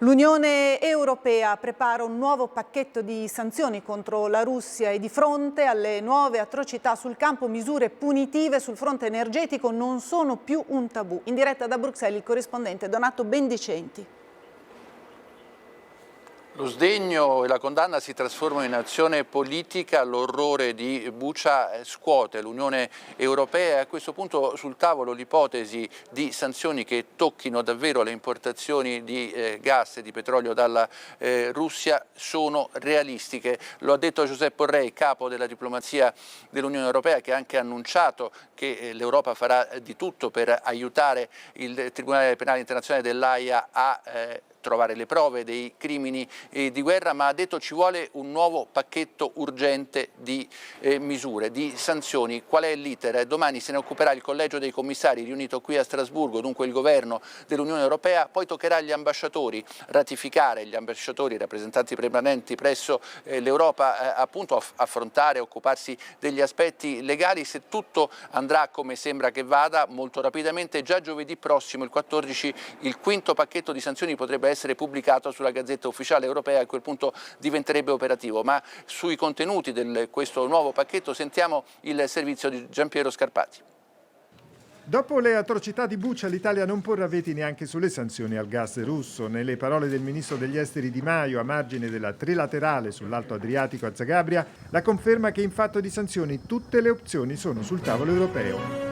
L'Unione Europea prepara un nuovo pacchetto di sanzioni contro la Russia e di fronte alle nuove atrocità sul campo misure punitive sul fronte energetico non sono più un tabù. In diretta da Bruxelles il corrispondente Donato Bendicenti. Lo sdegno e la condanna si trasformano in azione politica, l'orrore di Bucha scuote l'Unione Europea e a questo punto sul tavolo l'ipotesi di sanzioni che tocchino davvero le importazioni di gas e di petrolio dalla Russia sono realistiche. Lo ha detto Josep Borrell, capo della diplomazia dell'Unione Europea, che ha anche annunciato che l'Europa farà di tutto per aiutare il Tribunale Penale Internazionale dell'Aia a trovare le prove dei crimini di guerra, ma ha detto ci vuole un nuovo pacchetto urgente di misure, di sanzioni. Qual è l'iter? Domani se ne occuperà il collegio dei commissari riunito qui a Strasburgo, dunque il governo dell'Unione Europea, poi toccherà agli ambasciatori ratificare, gli ambasciatori, i rappresentanti permanenti presso l'Europa, appunto affrontare, occuparsi degli aspetti legali. Se tutto andrà come sembra che vada, molto rapidamente, già giovedì prossimo, il 14, il quinto pacchetto di sanzioni potrebbe essere pubblicato sulla Gazzetta Ufficiale Europea e a quel punto diventerebbe operativo. Ma sui contenuti di questo nuovo pacchetto sentiamo il servizio di Giampiero Scarpati. Dopo le atrocità di Bucha, l'Italia non porrà veti neanche sulle sanzioni al gas russo. Nelle parole del ministro degli esteri Di Maio, a margine della trilaterale sull'Alto Adriatico a Zagabria, la conferma che in fatto di sanzioni tutte le opzioni sono sul tavolo europeo.